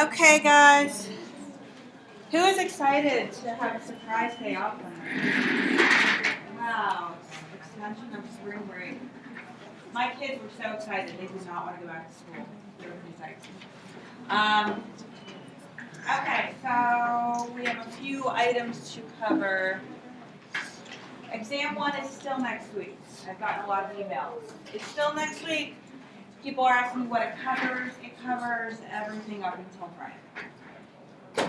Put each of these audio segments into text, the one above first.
Okay, guys. Who is excited to have a surprise day off from me? Wow, it's extension of spring break. My kids were so excited they did not want to go back to school. They were pretty excited. Okay, so we have a few items to cover. Exam 1 is still next week. I've gotten a lot of emails. It's still next week. People are asking me what it covers. It covers everything up until Friday.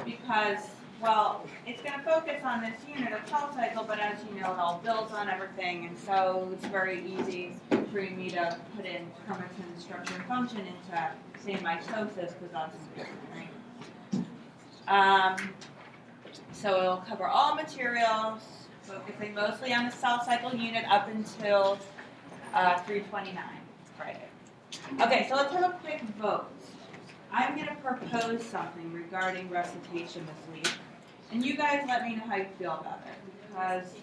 Because, well, it's going to focus on this unit of cell cycle, but as you know, it all builds on everything, and so it's very easy for me to put in Hermann's structure and function into, say, mitosis, because that's important, right? So it'll cover all materials, focusing mostly on the cell cycle unit up until 329 Friday. Okay, so let's have a quick vote. I'm going to propose something regarding recitation this week, and you guys let me know how you feel about it, because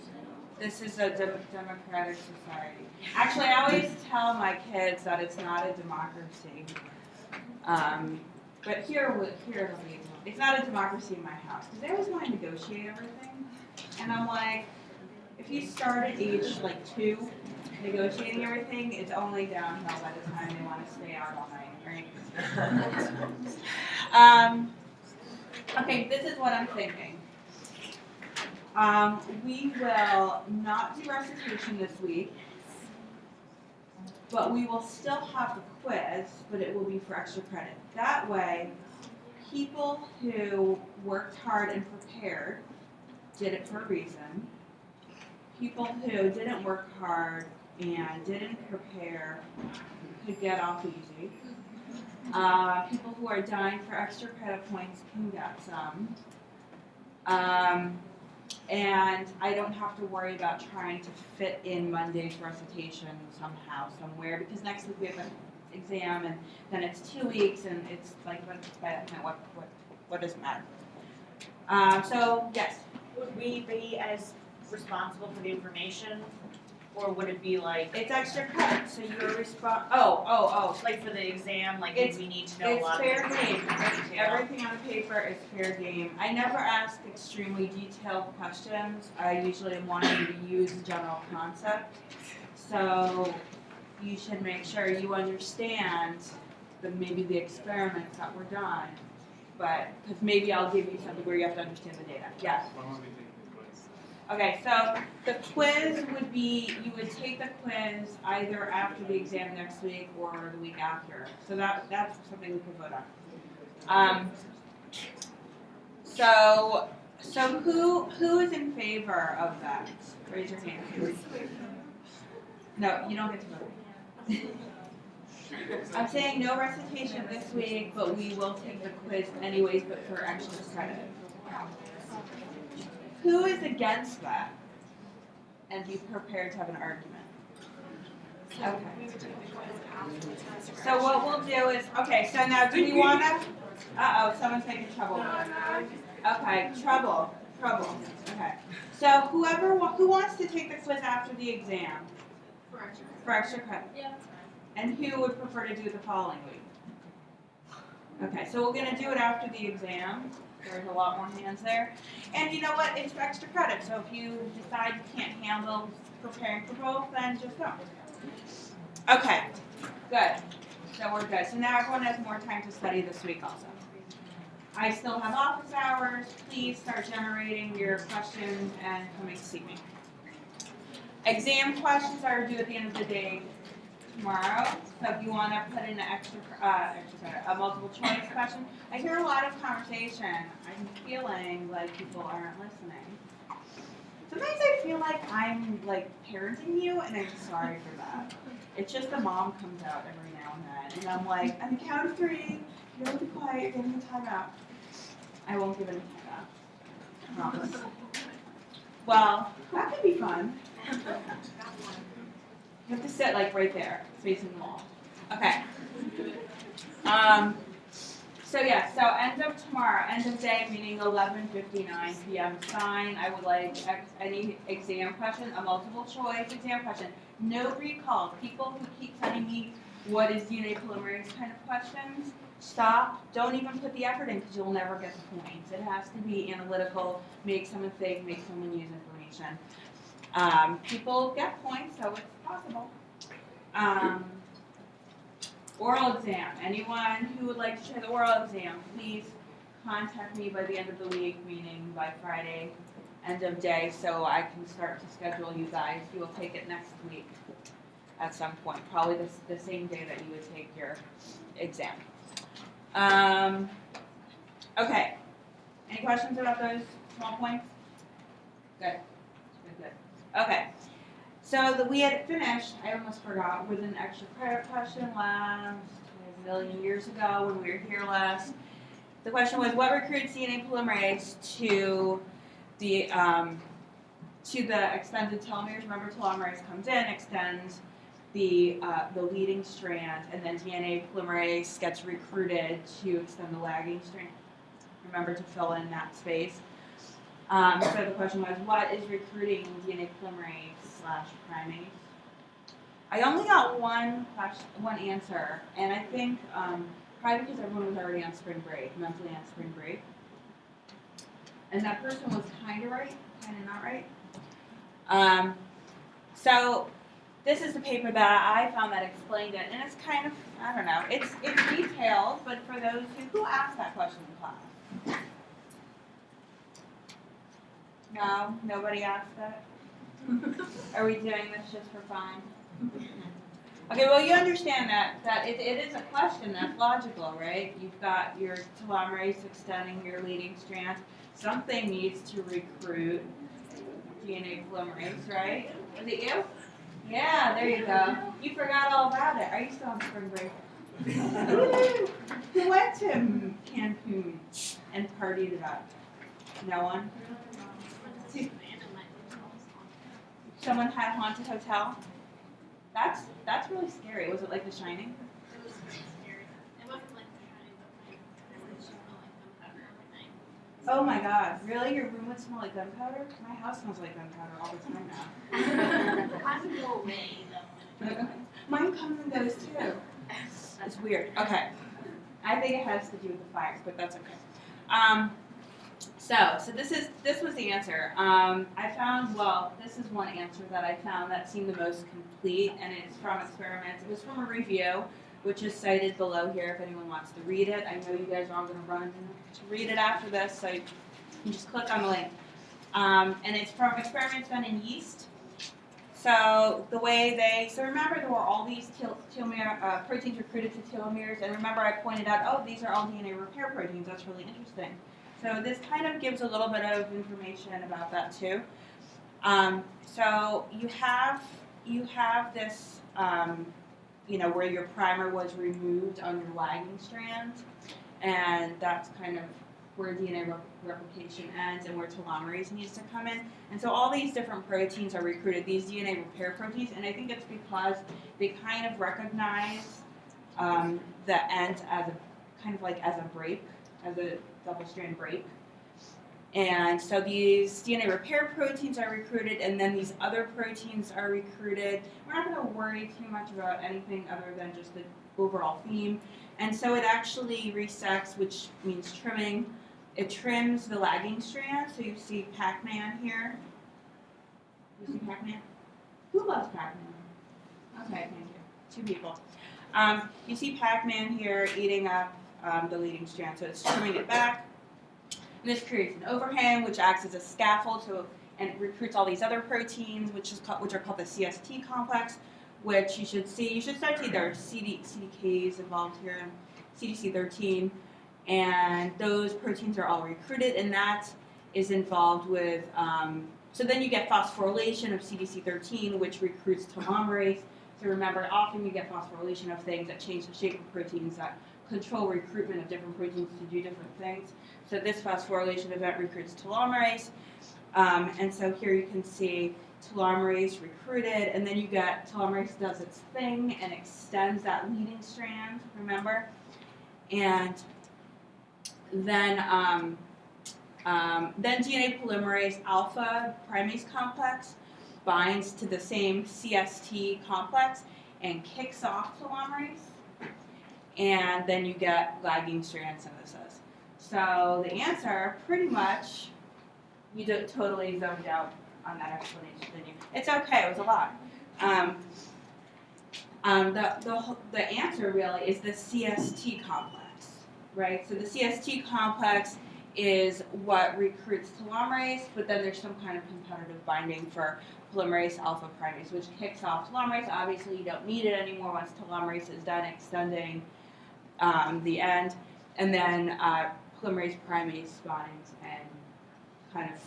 this is a democratic society. Actually, I always tell my kids that it's not a democracy, but here it'll be. It's not a democracy in my house, because they always want to negotiate everything, and I'm like, if you start at age like 2, negotiating everything, it's only downhill by the time they want to stay out all night, right? Okay, this is what I'm thinking. We will not do recitation this week, but we will still have the quiz, but it will be for extra credit. That way, people who worked hard and prepared did it for a reason. People who didn't work hard and didn't prepare could get off easy. People who are dying for extra credit points can get some. And I don't have to worry about trying to fit in Monday's recitation somehow, somewhere, because next week we have an exam, and then it's 2 weeks, and it's like, what does it matter? So, yes. Would we be as responsible for the information, or would it be like It's extra credit, so you're like for the exam? Like, do we need to know a lot It's of fair game. detail? Everything on the paper is fair game. I never ask extremely detailed questions. I usually am wanting you to use the general concept. So you should make sure you understand maybe the experiments that were done. But because maybe I'll give you something where you have to understand the data. Yes. Okay, so the quiz would be, you would take the quiz either after the exam next week or the week after. So that's something we could vote on. So who is in favor of that? Raise your hand. No, you don't get to vote. I'm saying no recitation this week, but we will take the quiz anyways, but for extra credit. Who is against that? And be prepared to have an argument. Okay. So what we'll do is, okay, so now do we want to, someone's making trouble with it. Okay, trouble. Okay. So who wants to take the quiz after the exam? For extra credit. Yeah, that's fine. And who would prefer to do it the following week? Okay, so we're going to do it after the exam. There's a lot more hands there. And you know what? It's extra credit. So if you decide you can't handle preparing for both, then just don't. Okay, good. So we're good. So now everyone has more time to study this week also. I still have office hours. Please start generating your questions and coming to see me. Exam questions are due at the end of the day tomorrow. So if you want to put in a multiple choice question. I hear a lot of conversation. I'm feeling like people aren't listening. Sometimes I feel like I'm like parenting you, and I'm sorry for that. It's just the mom comes out every now and then, and I'm like, on the count of 3, you're going to be quiet, you're giving a timeout. I won't give any timeout. Promise. Well, that could be fun. You have to sit like right there, facing the wall. Okay. So yeah, so end of tomorrow, end of day, meaning 11:59 p.m. Sign. I would like any exam question, a multiple choice exam question. No recall. People who keep sending me what is DNA polymerase kind of questions, stop. Don't even put the effort in because you'll never get the points. It has to be analytical, make someone think, make someone use information. People get points, so it's possible. Oral exam. Anyone who would like to try the oral exam, please contact me by the end of the week, meaning by Friday, end of day, so I can start to schedule you guys. You will take it next week at some point, probably the same day that you would take your exam. Okay. Any questions about those small points? Good. Okay. So we had finished, I almost forgot, with an extra credit question last a million years ago when we were here last. The question was, what recruits DNA polymerase to the extended telomeres? Remember, telomerase comes in, extends the leading strand, and then DNA polymerase gets recruited to extend the lagging strand. Remember to fill in that space. So the question was, what is recruiting DNA polymerase / primase? I only got one answer, and I think probably because everyone was already on spring break, mentally on spring break. And that person was kind of right, kind of not right. So this is the paper that I found that explained it, and it's kind of, I don't know, it's detailed, but for those who asked that question in class? No? Nobody asked it? Are we doing this just for fun? Okay, well, you understand that it is a question that's logical, right? You've got your telomerase extending your leading strand. Something needs to recruit DNA polymerase, right? Was it you? Yeah, there you go. You forgot all about it. Are you still on spring break? Who went to Cancun and partied it up? No one? Someone had a haunted hotel? That's really scary. Was it like The Shining? It was really scary. It wasn't like The Shining, but my room smelled like gunpowder every night. Oh my god, really? Your room would smell like gunpowder? My house smells like gunpowder all the time now. Mine would go away though. Mine comes and goes too. It's weird. Okay. I think it has to do with the fires, but that's okay. So this was the answer. I found, this is one answer that I found that seemed the most complete, and it's from experiments. It was from a review, which is cited below here if anyone wants to read it. I know you guys are all going to run to read it after this, so you can just click on the link. And it's from experiments done in yeast. So the way so remember there were all these telomere proteins recruited to telomeres, and remember I pointed out, oh, these are all DNA repair proteins. That's really interesting. So this kind of gives a little bit of information about that too. So you have this, where your primer was removed on your lagging strand, and that's kind of where DNA replication ends and where telomerase needs to come in. And so all these different proteins are recruited, these DNA repair proteins, and I think it's because they kind of recognize the end as a break, as a double-strand break. And so these DNA repair proteins are recruited, and then these other proteins are recruited. We're not going to worry too much about anything other than just the overall theme. And so it actually resects, which means trimming. It trims the lagging strand. So you see Pac-Man here. You see Pac-Man? Who loves Pac-Man? Okay, thank you. 2 people. You see Pac-Man here eating up the leading strand. So it's trimming it back. And this creates an overhang, which acts as a scaffold and recruits all these other proteins, which are called the CST complex, which you should see. You should start to see there are CDKs involved here, CDC13, and those proteins are all recruited, and that is involved with. So then you get phosphorylation of CDC13, which recruits telomerase. So remember, often you get phosphorylation of things that change the shape of proteins that control recruitment of different proteins to do different things. So this phosphorylation event recruits telomerase. And so here you can see telomerase recruited, and then you get telomerase does its thing and extends that leading strand, remember? And then DNA polymerase alpha primase complex binds to the same CST complex and kicks off telomerase, and then you get lagging strand synthesis. So the answer, pretty much, you totally zoned out on that explanation, didn't you? It's okay, it was a lot. The answer really is the CST complex, right? So the CST complex is what recruits telomerase, but then there's some kind of competitive binding for polymerase alpha primase, which kicks off telomerase. Obviously, you don't need it anymore once telomerase is done extending the end, and then polymerase primase binds and kind of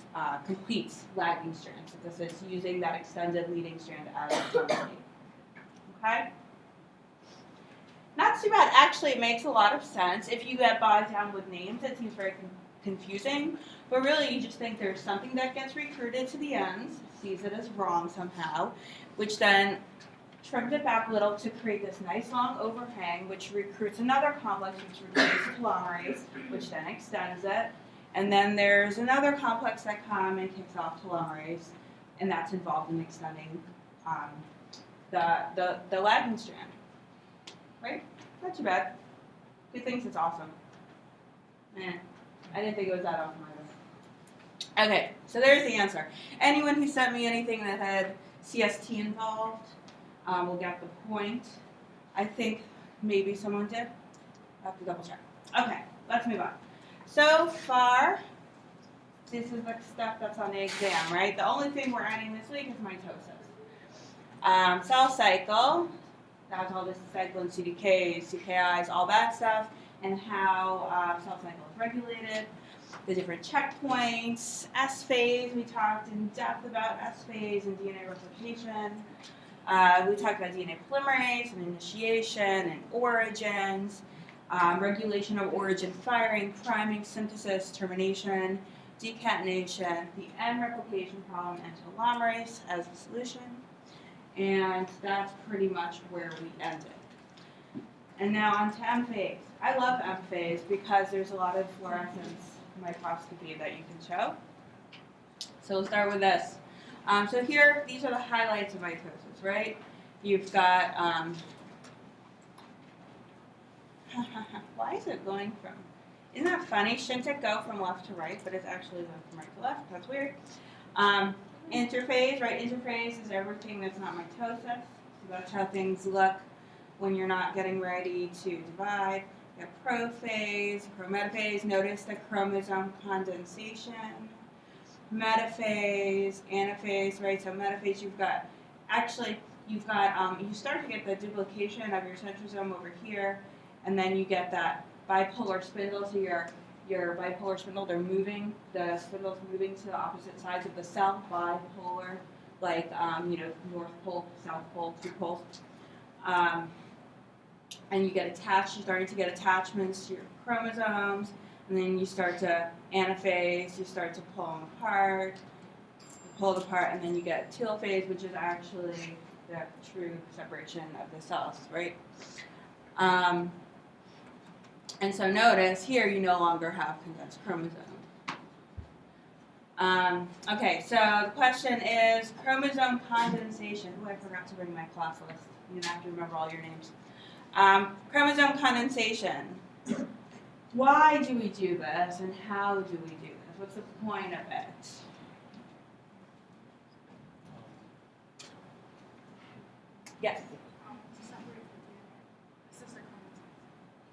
completes lagging strand synthesis using that extended leading strand as a template. Okay? Not too bad. Actually, it makes a lot of sense. If you get bogged down with names, it seems very confusing, but really you just think there's something that gets recruited to the ends, sees it as wrong somehow, which then trims it back a little to create this nice long overhang, which recruits another complex, which recruits telomerase, which then extends it. And then there's another complex that comes and kicks off telomerase, and that's involved in extending the lagging strand. Right? Not too bad. He thinks it's awesome. I didn't think it was that awesome either. Okay, so there's the answer. Anyone who sent me anything that had CST involved will get the point. I think maybe someone did. I have to double check. Okay, let's move on. So far, this is the stuff that's on the exam, right? The only thing we're adding this week is mitosis. Cell cycle, that's all this cyclin, CDKs, CKIs, all that stuff, and how cell cycle is regulated, the different checkpoints, S phase, we talked in depth about S phase and DNA replication. We talked about DNA polymerase and initiation and origins, regulation of origin firing, priming, synthesis, termination, decatenation, the M replication problem, and telomerase as a solution. And that's pretty much where we ended. And now on to M phase. I love M phase because there's a lot of fluorescence microscopy that you can show. So we'll start with this. So here, these are the highlights of mitosis, right? You've got, why is it going from, isn't that funny? Shouldn't it go from left to right, but it's actually going from right to left. That's weird. Interphase, right? Interphase is everything that's not mitosis. So that's how things look when you're not getting ready to divide. You have prophase, prometaphase. Notice the chromosome condensation. Metaphase, anaphase, right? So metaphase, you start to get the duplication of your centrosome over here, and then you get that bipolar spindle. So your bipolar spindle, the spindle's moving to the opposite sides of the cell, bipolar, like, North Pole, South Pole, 2 poles. And you get attached, you're starting to get attachments to your chromosomes, and then you start to anaphase, you start to pull them apart, and then you get telophase, which is actually the true separation of the cells, right? And so notice here you no longer have condensed chromosomes. Okay, so the question is chromosome condensation. Oh, I forgot to bring my class list. You're gonna have to remember all your names. Chromosome condensation. Why do we do this, and how do we do this? What's the point of it? Yes.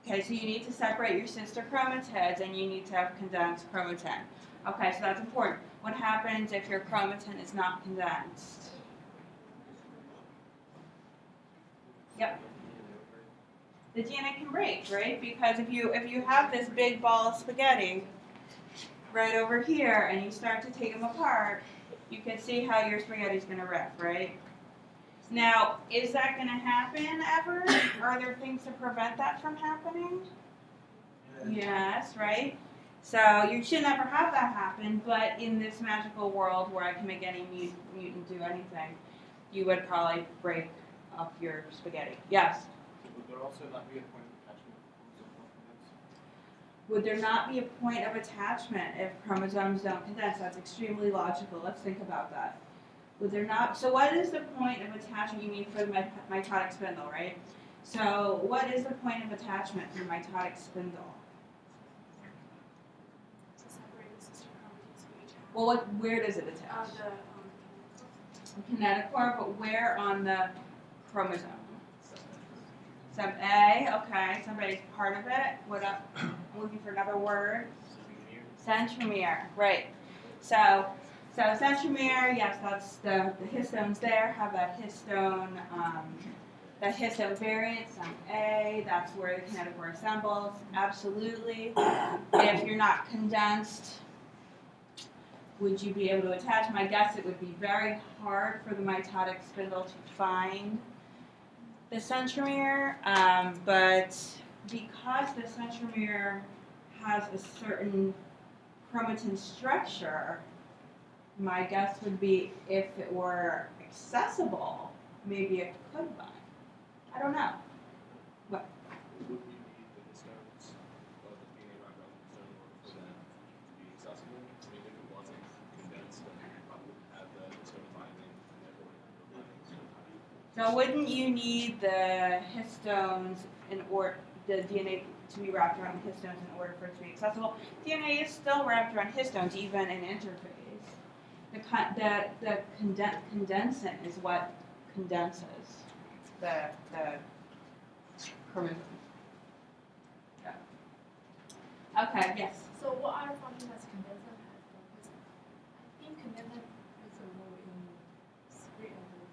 Okay, so you need to separate your sister chromatids, and you need to have condensed chromatin. Okay, so that's important. What happens if your chromatin is not condensed? Yep. The DNA can break, right? Because if you have this big ball of spaghetti right over here, and you start to take them apart, you can see how your spaghetti is going to rip, right? Now, is that going to happen ever? Are there things to prevent that from happening? Yes, right? So you should never have that happen, but in this magical world where I can make any mutant do anything, you would probably break up your spaghetti. Yes? Would there also not be a point of attachment? would there not be a point of attachment if chromosomes don't condense? That's extremely logical. Let's think about that. Would there not? So what is the point of attachment? You mean for the mitotic spindle, right? So what is the point of attachment for the mitotic spindle? To separate the sister chromosomes from each other. Well, where does it attach? The Kinetochore, but where on the chromosome? Sub A, okay, somebody's part of it. What up? I'm looking for another word. Centromere, right. So centromere, yes, that's the histones there, have that histone variant, some A, that's where the kinetochore assembles, absolutely. If you're not condensed, would you be able to attach? My guess it would be very hard for the mitotic spindle to find the centromere, but because the centromere has a certain chromatin structure, my guess would be if it were accessible, maybe it could bind. I don't know. What? Would you need the histones of the DNA wrapped around the histone in order for them to be accessible? I mean, if it wasn't condensed, then you probably wouldn't have the histone binding, and therefore wouldn't have the binding. So So wouldn't you need the histones the DNA to be wrapped around the histones in order for it to be accessible? DNA is still wrapped around histones even in interphase. The condensant is what condenses the chromosome. Yeah. Okay. Yes. So what other function does condensate have? Because I think condensate plays a role in split of the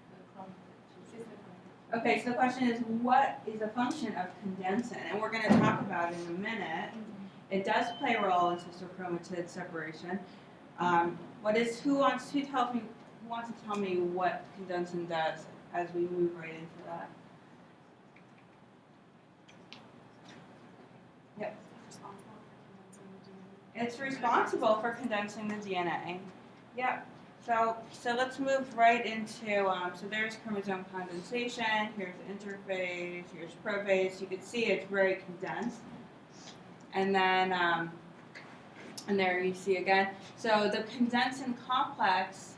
sister chromatid. Okay. So the question is, what is a function of condensant? And we're going to talk about it in a minute. It does play a role in sister chromatid separation. Who wants to tell me what condensant does as we move right into that? Yep. It's responsible for condensing the DNA. Yep. So let's move right into, so there's chromosome condensation, here's interphase, here's prophase. You can see it's very condensed. And then, and there you see again. So the condensin complex,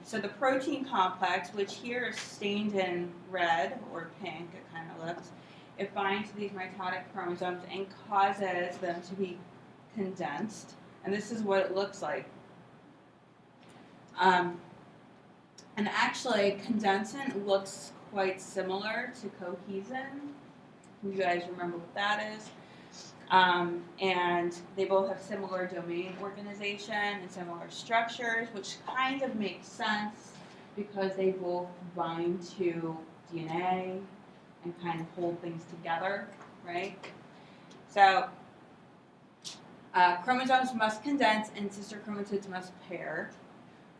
so the protein complex, which here is stained in red or pink, it kind of looks, it binds to these mitotic chromosomes and causes them to be condensed. And this is what it looks like. And actually, condensant looks quite similar to cohesin. You guys remember what that is? And they both have similar domain organization and similar structures, which kind of makes sense because they both bind to DNA and kind of hold things together, right? So chromosomes must condense and sister chromatids must pair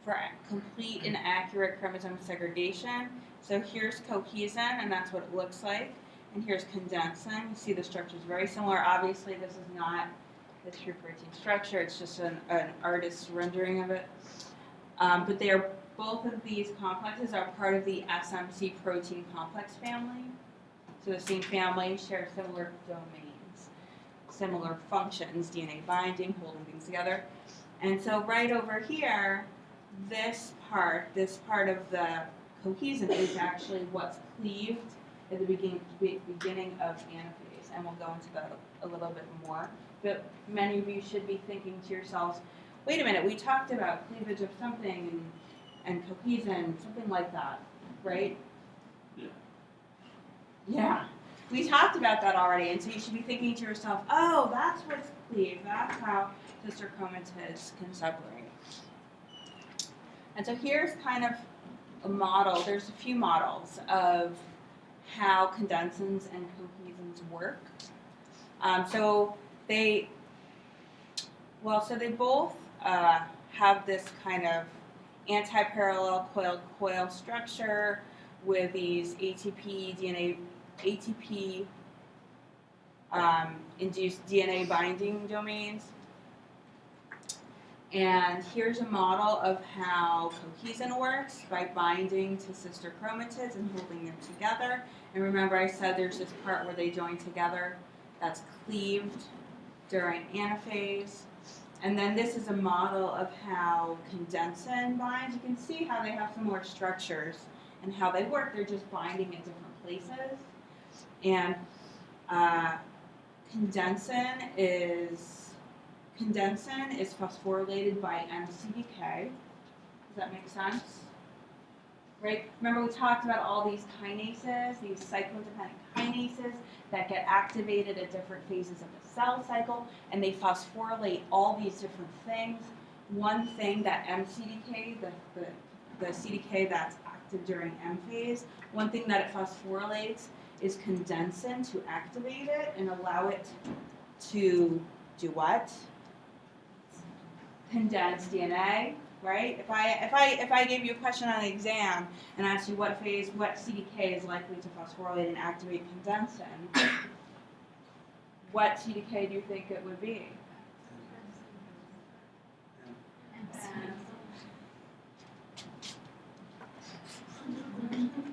for complete and accurate chromosome segregation. So here's cohesin, and that's what it looks like. And here's condensing. You see the structure is very similar. Obviously, this is not the true protein structure. It's just an artist's rendering of it. But both of these complexes are part of the SMC protein complex family. So the same family share similar domains, similar functions, DNA binding, holding things together. And so right over here, this part of the cohesin is actually what's cleaved at the beginning of anaphase, and we'll go into that a little bit more. But many of you should be thinking to yourselves, wait a minute, we talked about cleavage of something and cohesin, something like that, right? Yeah. We talked about that already, and so you should be thinking to yourself, oh, that's what's cleaved. That's how sister chromatids can separate. And so here's kind of a model. There's a few models of how condensins and cohesins work. So they both have this kind of anti-parallel coil structure with these ATP induced DNA binding domains. And here's a model of how cohesin works by binding to sister chromatids and holding them together. And remember I said there's this part where they join together that's cleaved during anaphase. And then this is a model of how condensin binds. You can see how they have similar structures and how they work. They're just binding at different places. And condensin is phosphorylated by MCDK. Does that make sense? Right? Remember we talked about all these kinases, these cyclin-dependent kinases that get activated at different phases of the cell cycle, and they phosphorylate all these different things. One thing that MCDK, the CDK that's active during M phase, one thing that it phosphorylates is condensin to activate it and allow it to do what? Condense DNA. Right? If I gave you a question on the exam and asked you what CDK is likely to phosphorylate and activate condensin, what CDK do you think it would be?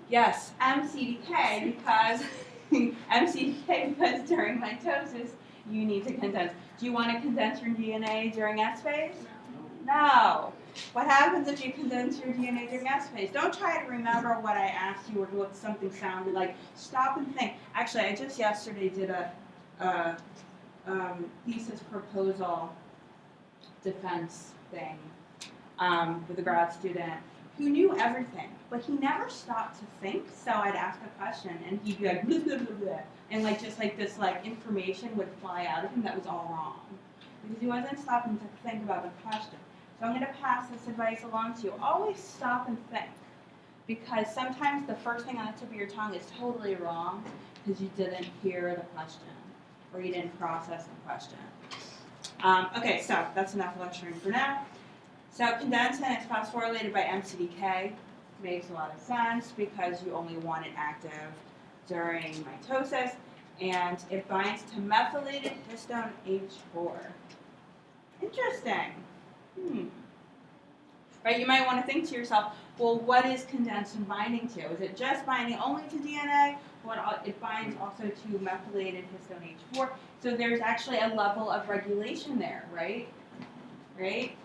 Yes, MCDK because during mitosis you need to condense. Do you want to condense your DNA during S phase? No. What happens if you condense your DNA during S phase? Don't try to remember what I asked you or what something sounded like. Stop and think. Actually, I just yesterday did a thesis proposal defense thing with a grad student who knew everything, but he never stopped to think. So I'd ask a question, and he'd be like, blah, blah, blah, blah, and this information would fly out of him that was all wrong because he wasn't stopping to think about the question. So I'm going to pass this advice along to you. Always stop and think, because sometimes the first thing on the tip of your tongue is totally wrong because you didn't hear the question or you didn't process the question. Okay, so that's enough lecturing for now. So condensin is phosphorylated by MCDK. Makes a lot of sense because you only want it active during mitosis, and it binds to methylated histone H4. Interesting. Right, you might want to think to yourself, well, what is condensin binding to? Is it just binding only to DNA? It binds also to methylated histone H4. So there's actually a level of regulation there, right? Right?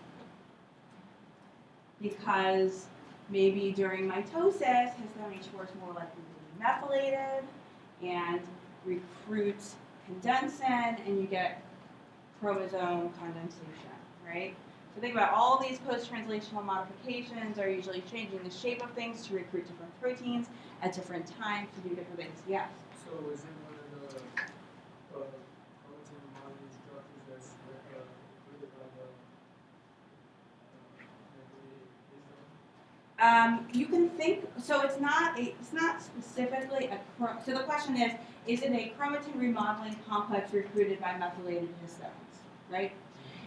Because maybe during mitosis, histone H4 is more likely to be methylated and recruits condensin, and you get chromosome condensation, right? So think about all these post-translational modifications are usually changing the shape of things to recruit different proteins at different times to do different things. Yes? So is it one of the protein modeling structures that's recruited by the You can think, so it's not specifically so the question is it a chromatin remodeling complex recruited by methylated histones, right?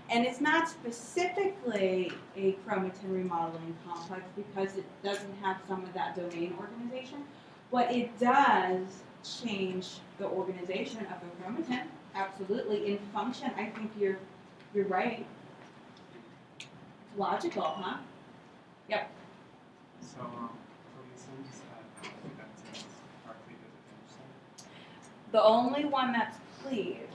And it's not specifically a chromatin remodeling complex because it doesn't have some of that domain organization, but it does change the organization of the chromatin, absolutely. In function, I think you're right. It's logical, huh? Yep. So, cohesins and condenses are cleaved at the The only one that's cleaved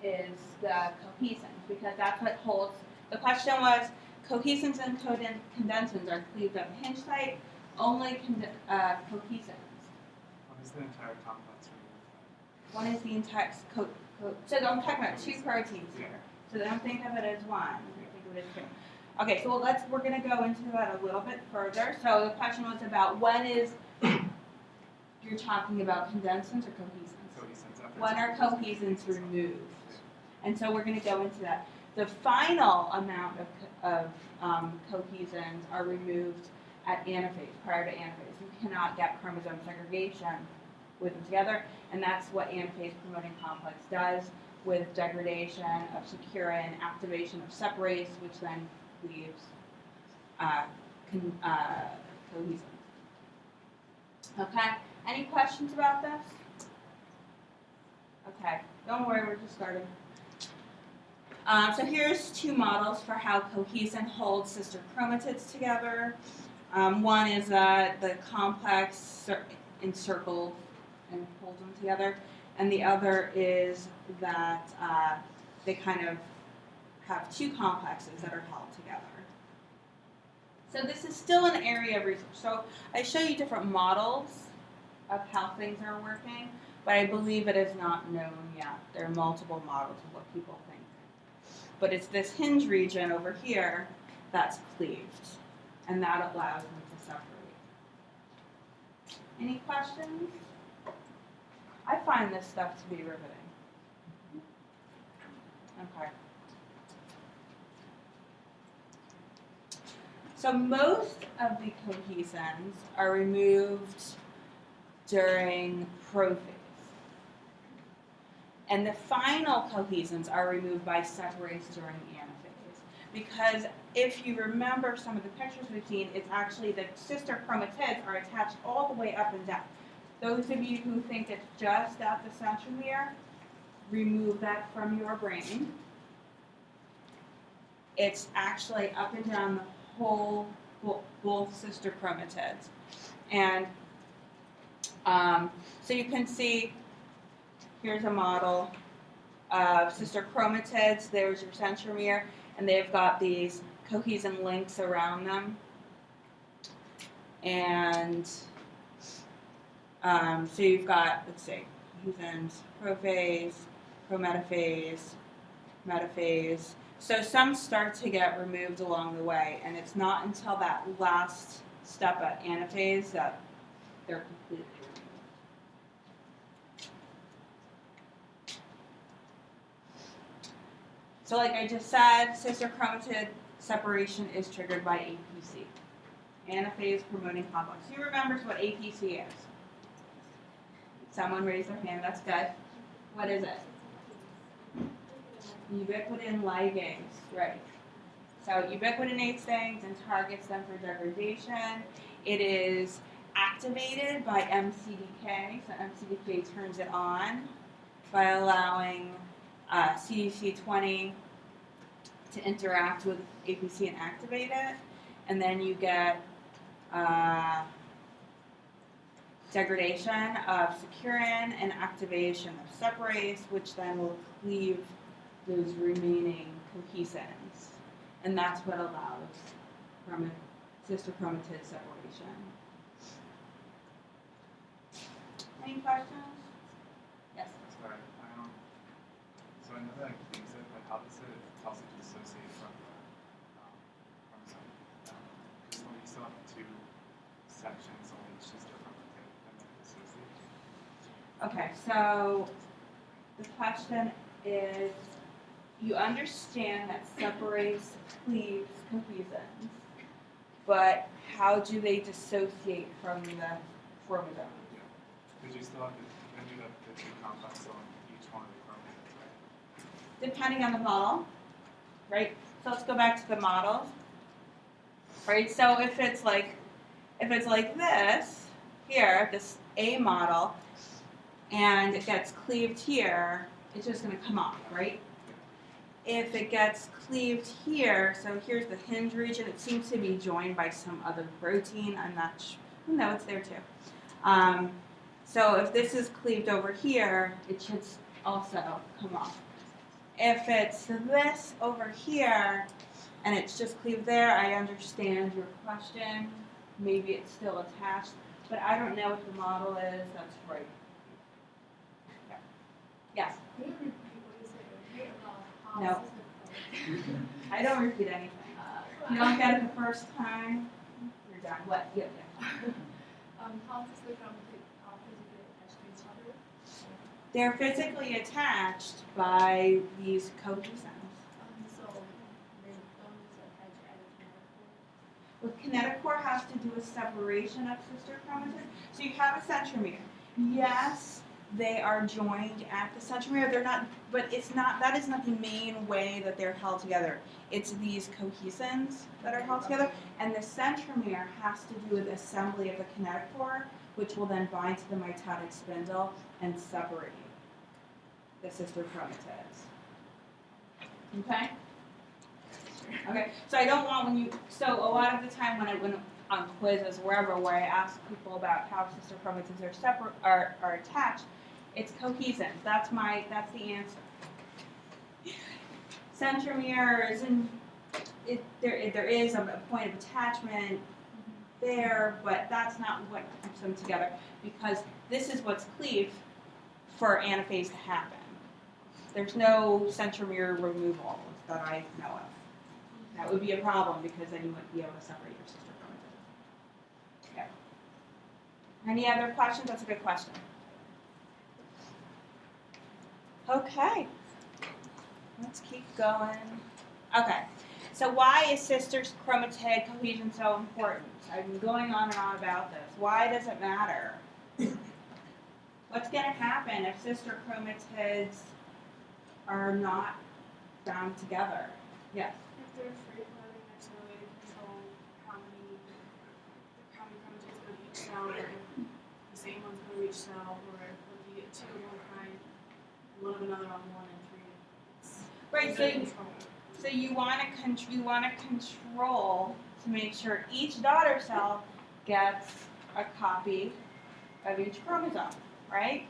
is the cohesins, because that's what holds. The question was, cohesins and condensins are cleaved at the hinge site, only cohesins. What is the entire complex removed? One is the entire, so I'm talking about two proteins here. So don't think of it as one, think of it as two. Okay, so we're going to go into that a little bit further. So the question was about you're talking about condensins or cohesins? Cohesins. When are cohesins removed? And so we're going to go into that. The final amount of cohesins are removed at anaphase, prior to anaphase. You cannot get chromosome segregation with them together, and that's what anaphase promoting complex does with degradation of securin, activation of separase, which then leaves cohesins. Okay, any questions about this? Okay, don't worry, we're just starting. So here's two models for how cohesin holds sister chromatids together. One is the complex encircled and holds them together. and the other is that they kind of have two complexes that are held together. So this is still an area of research. So I show you different models of how things are working, but I believe it is not known yet. There are multiple models of what people think. But it's this hinge region over here that's cleaved, and that allows them to separate. Any questions? I find this stuff to be riveting. Okay. So most of the cohesins are removed during prophase. And the final cohesins are removed by separase during anaphase. Because if you remember some of the pictures we've seen, it's actually the sister chromatids are attached all the way up and down. Those of you who think it's just at the centromere, remove that from your brain. It's actually up and down the whole, both sister chromatids. And so you can see, here's a model of sister chromatids. There's your centromere, and they've got these cohesin links around them. And so you've got, let's see, cohesins, prophase, chromatophase, metaphase. So some start to get removed along the way, and it's not until that last step at anaphase that they're completely removed. So like I just said, sister chromatid separation is triggered by APC, anaphase promoting complex. Who remembers what APC is? Someone raised their hand, that's good. What is it? Ubiquitin ligase, right. So ubiquitinates things and targets them for degradation. It is activated by MCDK, so MCDK turns it on by allowing CDC20 to interact with APC and activate it. And then you get degradation of securin and activation of separase, which then will cleave those remaining cohesins. And that's what allows sister chromatid separation. Any questions? Yes? Sorry. So I know that it cleaves it, but how does it also dissociate from the chromosome? Because you still have two sections on each sister chromatid and then dissociate. Okay, so the question is, you understand that separase cleaves cohesins, but how do they dissociate from the chromosome? Because you still have the two complexes on each one of the chromatids, right? Depending on the model, right? So let's go back to the models, right? So if it's like this here, this A model, and it gets cleaved here, it's just going to come off, right? If it gets cleaved here, so here's the hinge region, it seems to be joined by some other protein. I'm not sure. No, it's there too. So if this is cleaved over here, it should also come off. If it's this over here, and it's just cleaved there, I understand your question. Maybe it's still attached, but I don't know what the model is. That's right. Yeah. Yes? Can you repeat what you said earlier about how No. sister I don't repeat anything. If you don't get it the first time, you're done. What? Yeah. how sister chromatid are physically attached to each other? They're physically attached by these cohesins. So they don't attach at the What kinetochore has to do with separation of sister chromatids. So you have a centromere. Yes, they are joined at the centromere. They're not, but it's not. That is not the main way that they're held together. It's these cohesins that are held together, and the centromere has to do with assembly of the kinetochore, which will then bind to the mitotic spindle and separate the sister chromatids. Okay. Okay, so I don't want so a lot of the time when on quizzes, wherever, where I ask people about how sister chromatids are attached, It's cohesin. That's the answer. Centromeres, and there is a point of attachment there, but that's not what keeps them together, because this is what's cleaved for anaphase to happen. There's no centromere removal that I know of. That would be a problem, because then you wouldn't be able to separate your sister chromatins. Yeah. Any other questions? That's a good question. Okay. Let's keep going. Okay. So why is sister chromatid cohesion so important? I've been going on and on about this. Why does it matter? What's going to happen if sister chromatids are not bound together? Yes? If they're free floating, there's no way to control how many chromatids go to each cell, or if the same ones go to each cell, or if you get two of one kind, one of another on one and three. Right. So you want to control to make sure each daughter cell gets a copy of each chromosome, right?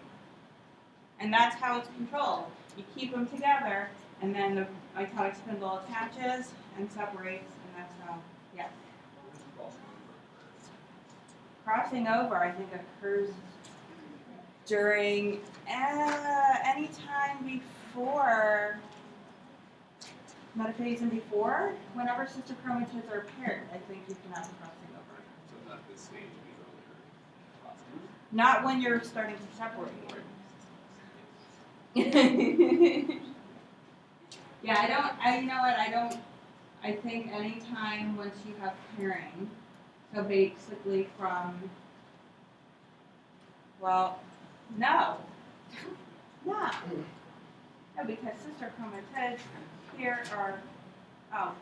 And that's how it's controlled. You keep them together, and then the mitotic spindle attaches and separates, and that's how, yeah. Crossing over, I think, occurs during any time before metaphase and before. Whenever sister chromatids are paired, I think you can have crossing over. So at this stage, it'd be earlier in the process. Not when you're starting to separate. Yeah, I think anytime once you have pairing, so basically from, well, no. No. No, because sister chromatids here are, oh,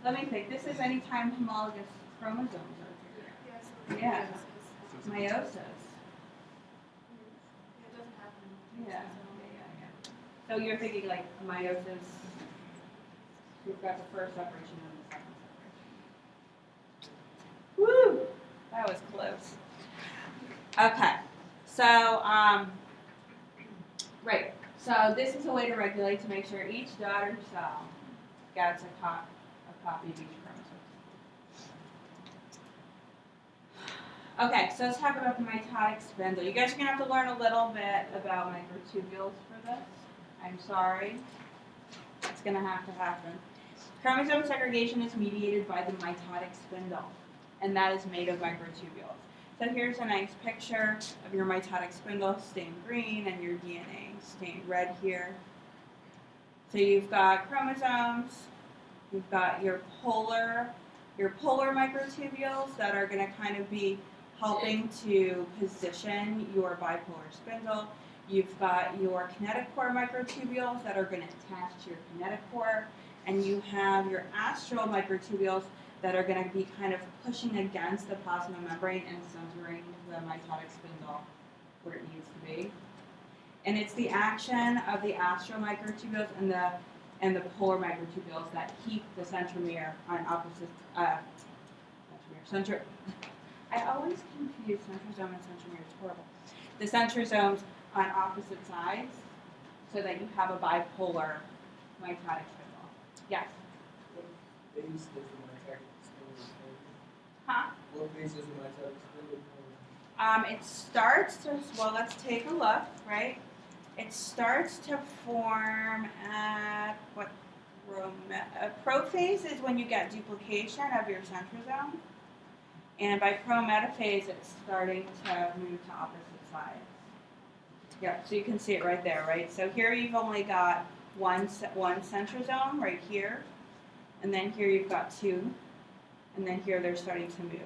let me think, this is anytime homologous chromosomes are here. Yeah. Meiosis. It doesn't happen. Yeah. So you're thinking like meiosis, we've got the first separation and the second separation. Woo! That was close. Okay. So, right. So this is a way to regulate to make sure each daughter cell gets a copy of each chromosome. Okay, so let's talk about the mitotic spindle. You guys are going to have to learn a little bit about microtubules for this. I'm sorry. It's going to have to happen. Chromosome segregation is mediated by the mitotic spindle, and that is made of microtubules. So here's a nice picture of your mitotic spindle stained green and your DNA stained red here. So you've got chromosomes, you've got your polar microtubules that are going to kind of be helping to position your bipolar spindle. You've got your kinetic core microtubules that are going to attach to your kinetic core, and you have your astral microtubules that are going to be kind of pushing against the plasma membrane and centering the mitotic spindle where it needs to be. And it's the action of the astral microtubules and the polar microtubules that keep the centromere on opposite centromere. I always confuse centrosome and centromere. It's horrible. The centrosomes on opposite sides, so that you have a bipolar mitotic spindle. Yes. What phase does the mitotic spindle come? Huh? What phase does the mitotic spindle come? It starts to, well, let's take a look, right? It starts to form at what? Prophase is when you get duplication of your centrosome. And by prometaphase, it's starting to move to opposite sides. Yeah, so you can see it right there, right? So here you've only got one centrosome right here. And then here you've got two. And then here they're starting to move.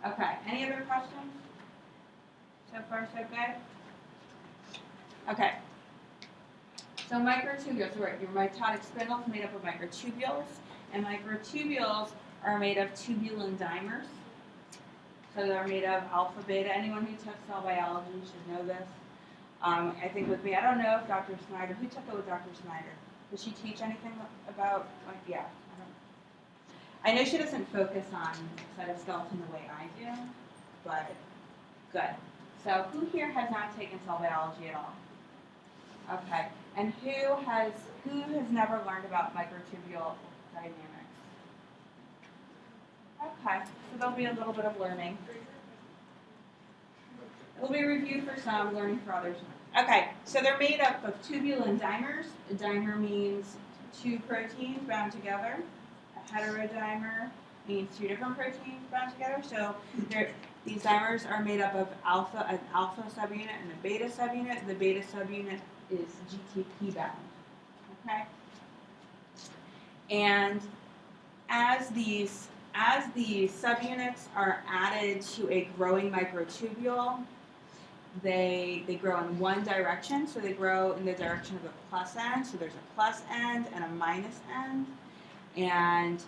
Okay, any other questions? So far, so good? Okay. So microtubules, right, your mitotic spindle is made up of microtubules, and microtubules are made of tubulin dimers. So they're made of alpha, beta. Anyone who took cell biology should know this. I think with me, I don't know if Dr. Snyder, who took it with Dr. Snyder? Did she teach anything about, like, yeah, I know she doesn't focus on cytoskeleton the way I do, but good. So who here has not taken cell biology at all? Okay. And who has never learned about microtubule dynamics? Okay. So there'll be a little bit of learning. It'll be review for some, learning for others. Okay, so they're made up of tubulin dimers. A dimer means two proteins bound together. A heterodimer means two different proteins bound together. So these dimers are made up of an alpha subunit and a beta subunit. The beta subunit is GTP bound. Okay? And as these subunits are added to a growing microtubule, they grow in one direction, so they grow in the direction of the plus end. So there's a plus end and a minus end. And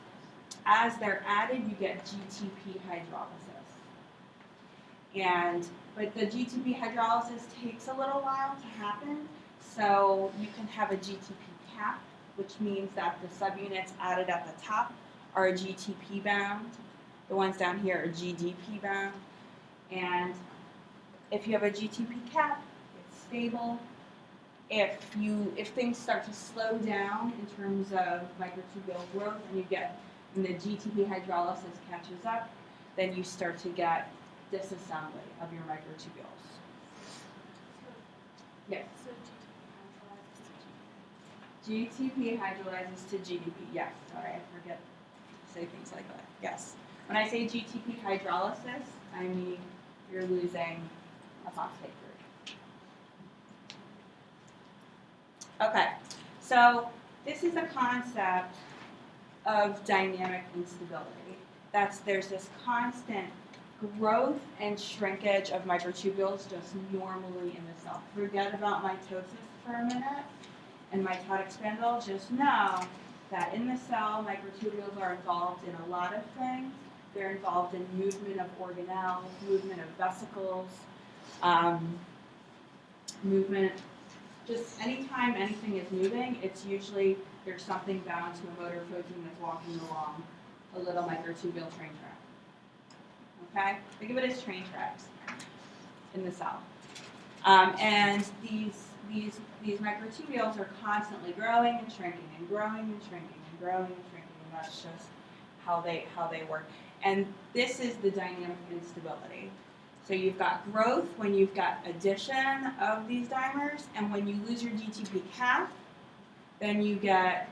as they're added, you get GTP hydrolysis. But the GTP hydrolysis takes a little while to happen, so you can have a GTP cap, which means that the subunits added at the top are GTP bound. The ones down here are GDP bound. And if you have a GTP cap, it's stable. If things start to slow down in terms of microtubule growth and the GTP hydrolysis catches up, then you start to get disassembly of your microtubules. Yes. So GTP hydrolyzes to GDP. GTP hydrolyzes to GDP. Yes. Sorry, I forget to say things like that. Yes. When I say GTP hydrolysis, I mean you're losing a phosphate group. Okay, so this is a concept of dynamic instability. There's this constant growth and shrinkage of microtubules just normally in the cell. Forget about mitosis for a minute and mitotic spindle. Just know that in the cell, microtubules are involved in a lot of things. They're involved in movement of organelles, movement of vesicles, movement. Just anytime anything is moving, it's usually there's something bound to a motor protein that's walking along a little microtubule train track. Okay? Think of it as train tracks in the cell. And these microtubules are constantly growing and shrinking and growing and shrinking and growing and shrinking, and that's just how they work. And this is the dynamic instability. So you've got growth when you've got addition of these dimers, and when you lose your GTP cap, then you get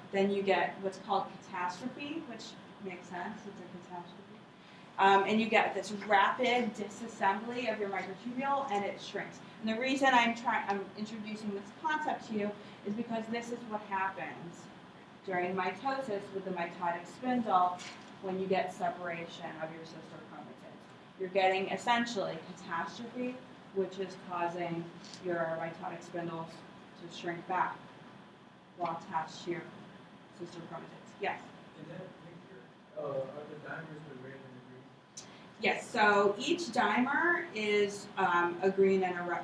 what's called catastrophe, which makes sense. It's a catastrophe, and you get this rapid disassembly of your microtubule, and it shrinks. And the reason I'm introducing this concept to you is because this is what happens during mitosis with the mitotic spindle when you get separation of your sister chromatids. You're getting essentially catastrophe, which is causing your mitotic spindles to shrink back while attached to your sister chromatids. Yes? In that picture, are the dimers the red and the green? Yes, so each dimer is a green and a red.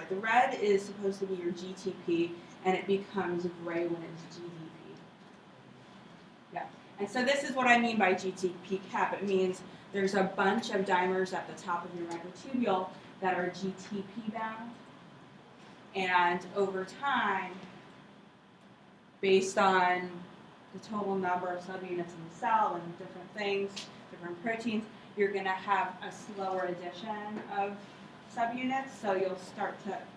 The red is supposed to be your GTP, and it becomes gray when it's GDP. Yeah, and so this is what I mean by GTP cap. It means there's a bunch of dimers at the top of your microtubule that are GTP bound, and over time, based on the total number of subunits in the cell and different things, different proteins, you're going to have a slower addition of subunits, so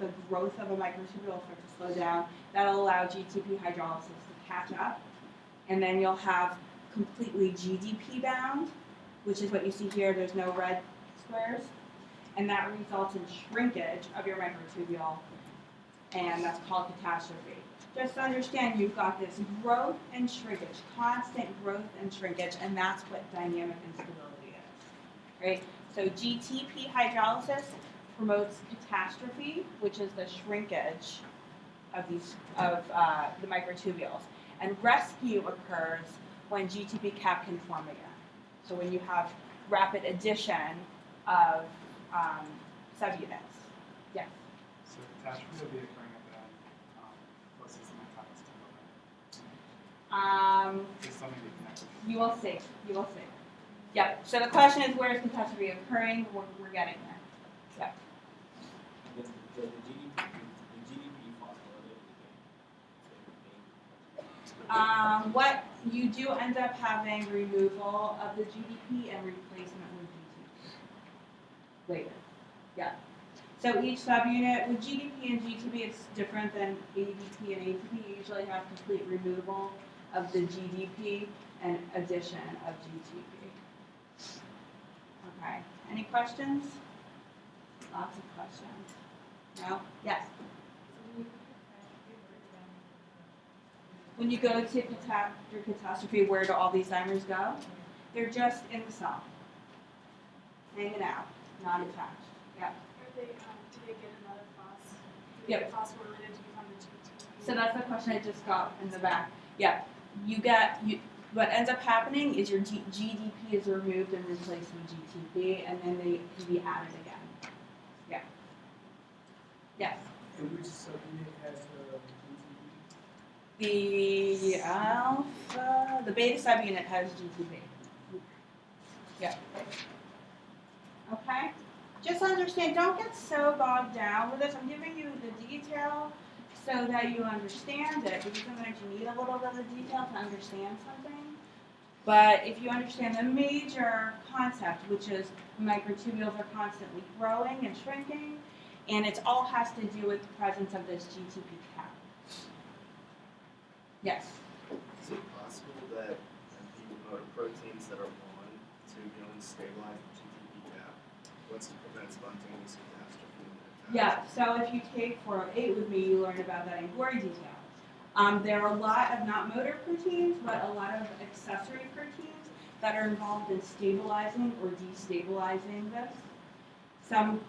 the growth of a microtubule will start to slow down. That'll allow GTP hydrolysis to catch up, and then you'll have completely GDP bound, which is what you see here. There's no red squares, and that results in shrinkage of your microtubule, and that's called catastrophe. Just to understand, you've got this growth and shrinkage, constant growth and shrinkage, and that's what dynamic instability is, right? So GTP hydrolysis promotes catastrophe, which is the shrinkage of the microtubules, and rescue occurs when GTP cap can form again. So when you have rapid addition of subunits. Yes. So catastrophe will be occurring at the closest to mitotic spindle, right? Is something they connect with? You will see. You will see. Yep. So the question is, where is catastrophe occurring? We're getting there. Yep. The GDP possibility. What you do end up having removal of the GDP and replacement with GTP later. Yeah. So each subunit with GDP and GTP, it's different than ADP and ATP. You usually have complete removal of the GDP and addition of GTP. Okay. Any questions? Lots of questions. No? Yes. When you go to catastrophe, where do all these dimers go? They're just in the cell, hanging out, not attached. Yeah. Are they, do they get another class? Do they Yep. get phosphorylated to become the GTP? So that's the question I just got in the back. Yeah. What ends up happening is your GDP is removed and replaced with GTP, and then they can be added again. Yeah. Yes. And which subunit has GTP? The alpha, the beta subunit has GTP. Yeah. Okay. Just understand, don't get so bogged down with this. I'm giving you the detail so that you understand it, because sometimes you need a little bit of detail to understand something. But if you understand the major concept, which is microtubules are constantly growing and shrinking, and it all has to do with the presence of this GTP cap. Yes? Is it possible that the proteins that are on to and stabilize the GTP cap? What's to prevent spontaneous catastrophe? Yeah, so if you take 408 with me, you learn about that in gory detail. There are a lot of not motor proteins, but a lot of accessory proteins that are involved in stabilizing or destabilizing this. Some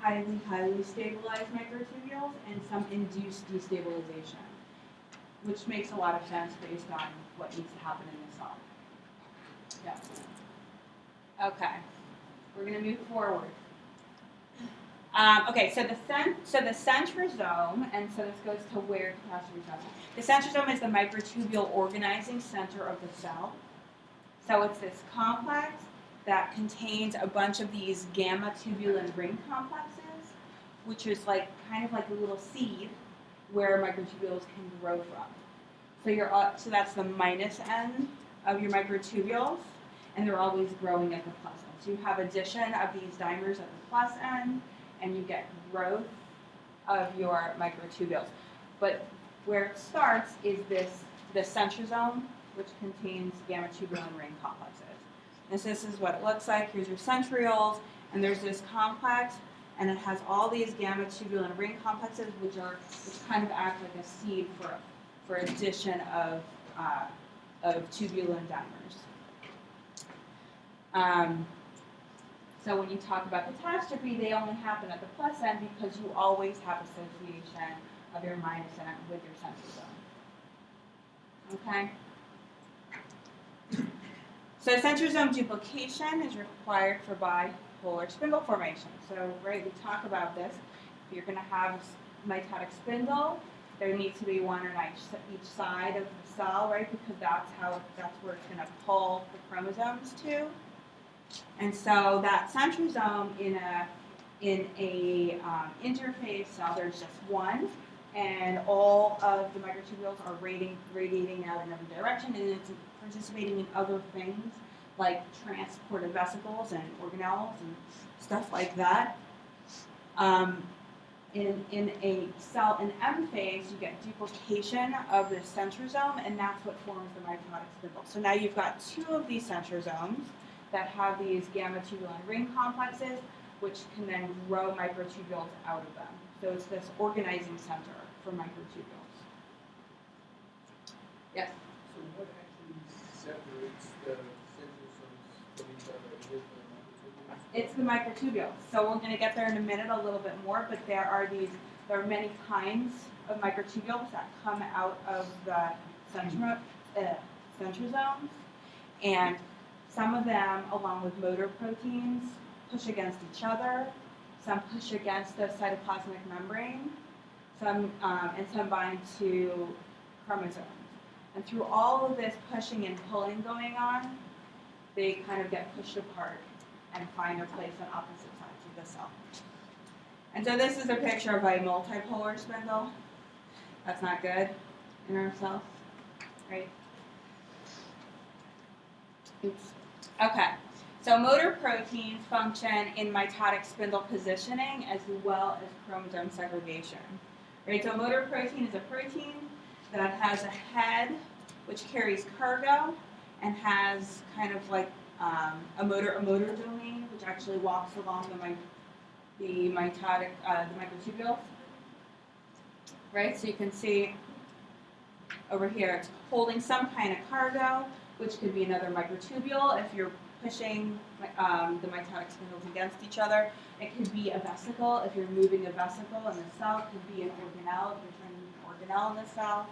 highly, highly stabilized microtubules and some induced destabilization, which makes a lot of sense based on what needs to happen in the cell. Yeah. Okay. We're going to move forward. Okay, so the centrosome, and so this goes to where catastrophe is happening. The centrosome is the microtubule organizing center of the cell. So it's this complex that contains a bunch of these gamma tubulin ring complexes, which is like kind of like a little seed where microtubules can grow from. So that's the minus end of your microtubules, and they're always growing at the plus end. So you have addition of these dimers at the plus end, and you get growth of your microtubules. But where it starts is the centrosome, which contains gamma tubulin ring complexes. And so this is what it looks like. Here's your centrioles, and there's this complex, and it has all these gamma tubulin ring complexes, which kind of act like a seed for addition of tubulin dimers. So when you talk about catastrophe, they only happen at the plus end because you always have association of your minus end with your centrosome. Okay? So centrosome duplication is required for bipolar spindle formation. So, right, we talk about this. If you're going to have mitotic spindle, there needs to be one on each side of the cell, right? Because that's where it's going to pull the chromosomes to. And so that centrosome in a interphase cell, there's just one, and all of the microtubules are radiating out in every direction, and it's participating in other things like transport of vesicles and organelles and stuff like that. In a cell in M phase, you get duplication of the centrosome, and that's what forms the mitotic spindle. So now you've got two of these centrosomes that have these gamma tubulin ring complexes, which can then grow microtubules out of them. So it's this organizing center for microtubules. Yes? So what actually separates the centrosomes from each other? Is it the microtubules? It's the microtubules. So we're going to get there in a minute a little bit more, but there are many kinds of microtubules that come out of the centrosomes, and some of them, along with motor proteins, push against each other. Some push against the cytoplasmic membrane. And some bind to chromosomes. And through all of this pushing and pulling going on, they kind of get pushed apart and find their place on opposite sides of the cell. And so this is a picture of a multipolar spindle. That's not good in our cells, right? Oops. Okay, so motor proteins function in mitotic spindle positioning as well as chromosome segregation. Right, so motor protein is a protein that has a head which carries cargo and has kind of like a motor domain which actually walks along the mitotic the microtubules. Right, so you can see over here it's holding some kind of cargo, which could be another microtubule if you're pushing the mitotic spindles against each other. It could be a vesicle if you're moving a vesicle in the cell. It could be an organelle if you're trying to move an organelle in the cell.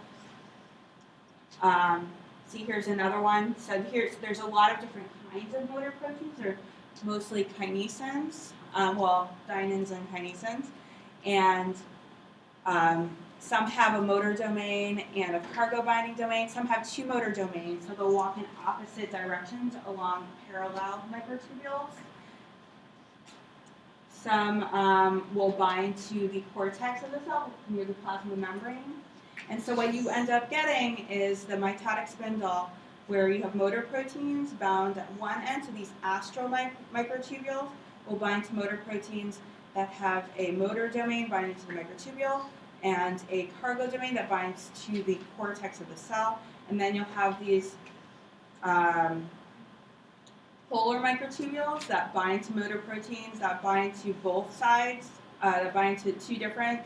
See, here's another one. So there's a lot of different kinds of motor proteins. They're mostly kinesins, dyneins and kinesins. And some have a motor domain and a cargo binding domain. Some have two motor domains, so they'll walk in opposite directions along parallel microtubules. Some will bind to the cortex of the cell near the plasma membrane. And so what you end up getting is the mitotic spindle where you have motor proteins bound at one end to these astral microtubules will bind to motor proteins that have a motor domain binding to the microtubule and a cargo domain that binds to the cortex of the cell. And then you'll have these polar microtubules that bind to motor proteins that bind to both sides, that bind to two different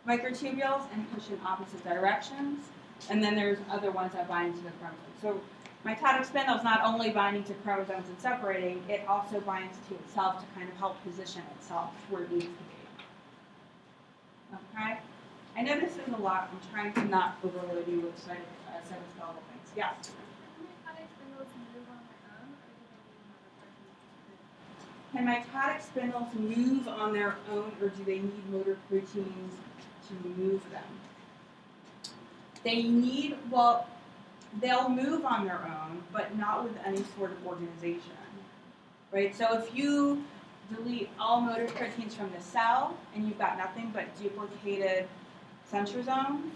microtubules and push in opposite directions. And then there's other ones that bind to the chromosomes. So mitotic spindle is not only binding to chromosomes and separating, it also binds to itself to kind of help position itself where it needs to be. Okay? I know this is a lot. I'm trying to not overload you with cytoskeletal things. Yeah? Can mitotic spindles move on their own, or do they need motor proteins to move them? They need, they'll move on their own, but not with any sort of organization. Right? So if you delete all motor proteins from the cell and you've got nothing but duplicated centrosomes,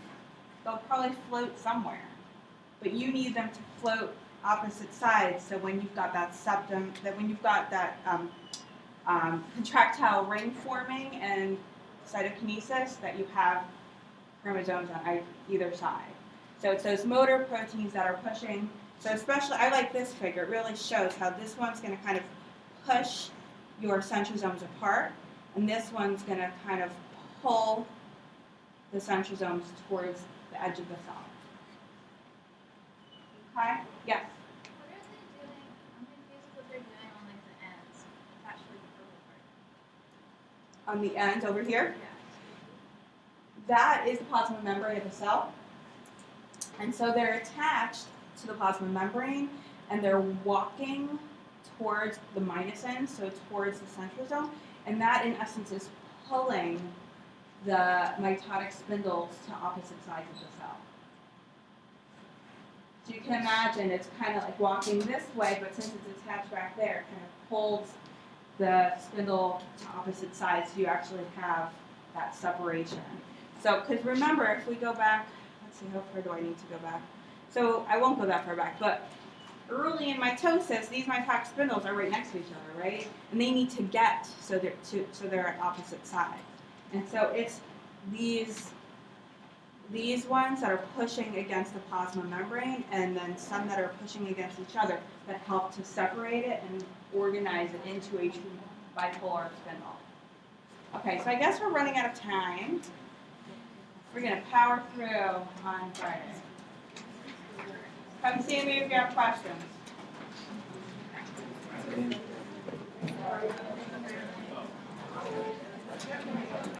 they'll probably float somewhere. But you need them to float opposite sides, so when you've got that septum, that when you've got that contractile ring forming and cytokinesis, that you have chromosomes on either side. So it's those motor proteins that are pushing. So especially, I like this figure. It really shows how this one's going to kind of push your centrosomes apart, and this one's going to kind of pull the centrosomes towards the edge of the cell. Okay? Yes? What are they doing? I'm confused with what they're doing on like the ends, attached to the purple part. On the end over here, Yeah. that is the plasma membrane of the cell. And so they're attached to the plasma membrane, and they're walking towards the minus end, so towards the centrosome, and that in essence is pulling the mitotic spindles to opposite sides of the cell. So you can imagine it's kind of like walking this way, but since it's attached back there, it kind of pulls the spindle to opposite sides, so you actually have that separation. So, because remember, if we go back, let's see, how far do I need to go back? So I won't go that far back, but early in mitosis, these mitotic spindles are right next to each other, right? And they need to get so they're at opposite sides. And so it's these ones that are pushing against the plasma membrane, and then some that are pushing against each other that help to separate it and organize it into a true bipolar spindle. Okay, so I guess we're running out of time. We're going to power through on Friday. Come see me if you have questions.